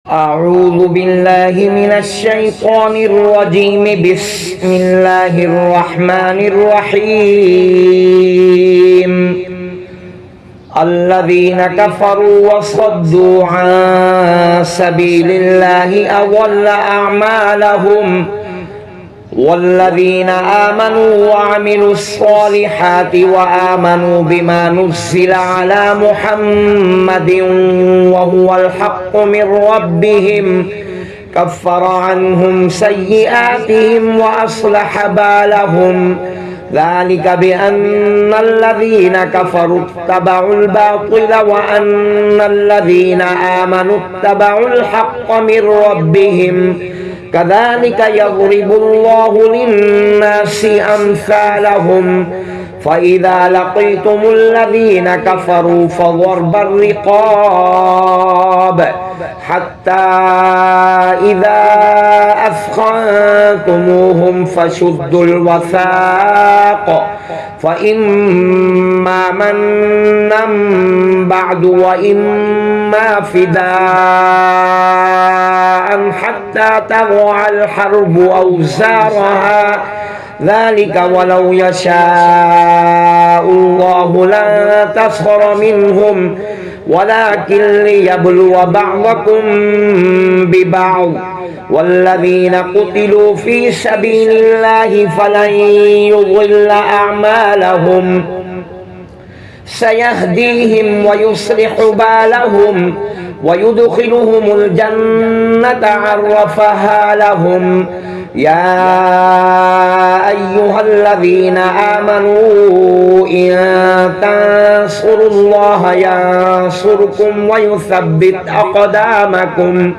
أعوذ بالله من الشيطان الرجيم. بسم الله الرحمن الرحيم. الذين كفروا وصدوا عن سبيل الله أضل أعمالهم والذين آمنوا وعملوا الصالحات وآمنوا بما نزل على محمد وهو الحق من ربهم كفر عنهم سيئاتهم وأصلح بالهم ذلك بأن الذين كفروا اتبعوا الباطل وأن الذين آمنوا اتبعوا الحق من ربهم كذلك يضرب الله للناس أمثالهم فإذا لقيتم الذين كفروا فضرب الرقاب حتى إذا أثخنتموهم فشدوا الوثاق فإما منا بعد وإما فداء حتى تضع الحرب أوزارها ذلك ولو يشاء الله لانتصر منهم ولكن ليبلو بعضكم ببعض والذين قتلوا في سبيل الله فلن يضل أعمالهم سيهديهم ويصلح بالهم ويدخلهم الجنة عرفها لهم يا أيها الذين آمنوا إن تنصروا الله ينصركم ويثبت أقدامكم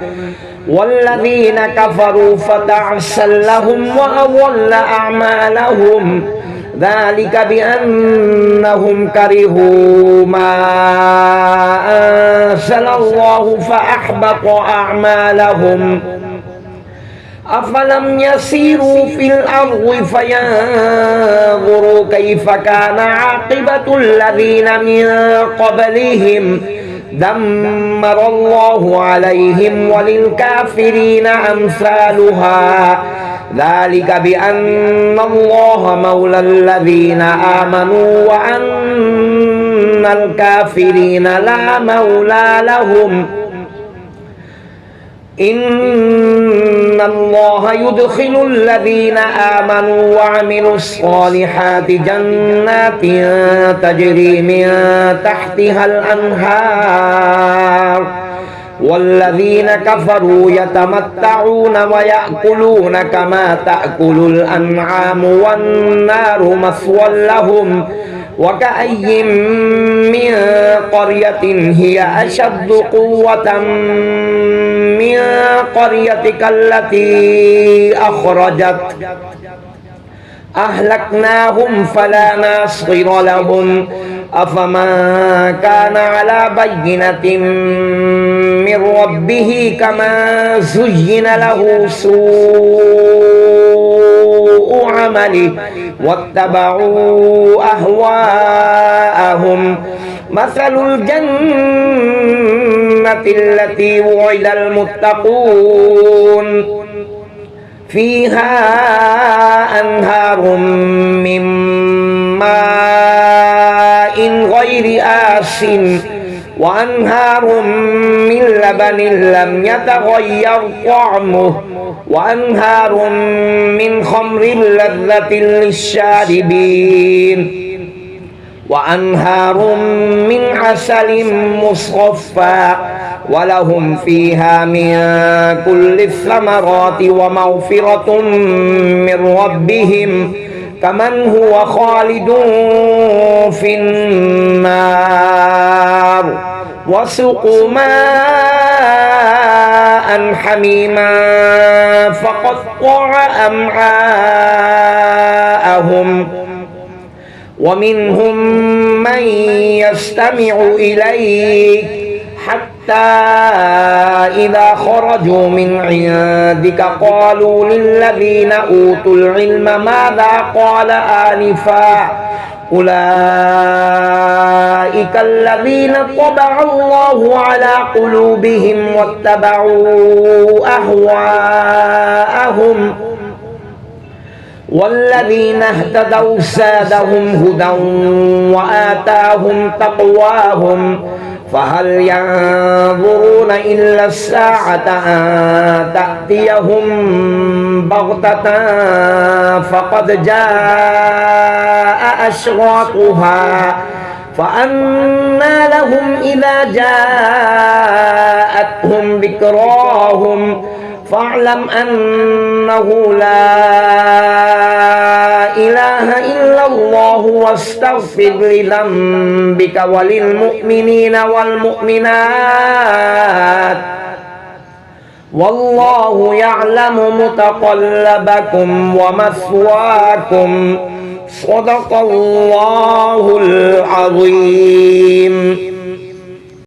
والذين كفروا فتعسا لهم وأضل أعمالهم ذلك بأنهم كرهوا ما أنزل الله فأحبط أعمالهم أفلم يسيروا في الأرض فينظروا كيف كان عاقبة الذين من قبلهم دمر الله عليهم وللكافرين أمثالها ذلك بأن الله مولى الذين آمنوا وأن الكافرين لا مولى لهم إن الله يدخل الذين آمنوا وعملوا الصالحات جنات تجري من تحتها الأنهار والذين كفروا يتمتعون ويأكلون كما تأكل الأنعام والنار مثوى لهم وكأي من قرية هي أشد قوة من قريتك التي أخرجت أهلكناهم فلا ناصر لهم أفمن كان على بينة من ربه كما زين له سوء عمله واتبعوا أهواءهم مثل الجنة التي وعد المتقون فيها أنهار من ماء غير آسن وأنهار من لبن لم يتغير طعمه وأنهار من خمر لذة للشاربين وأنهار من عسل مصفى ولهم فيها من كل الثمرات ومغفرة من ربهم كمن هو خالد في النار وسقوا ماء حميما فقطع أمعاءهم ومنهم من يستمع إليك حتى إذا خرجوا من عندك قالوا للذين أوتوا العلم ماذا قال آنفا أولئك أولئك الذين طبع الله على قلوبهم واتبعوا أهواءهم والذين اهتدوا زادهم هدى وآتاهم تقواهم فهل ينظرون إلا الساعة أن تأتيهم بغتة فقد جاء أشراطها فأنى لهم إذا جاءتهم ذكراهم فاعلم أنه لا إله إلا الله واستغفر لذنبك وللمؤمنين والمؤمنات والله يعلم متقلبكم ومثواكم صدق الله العظيم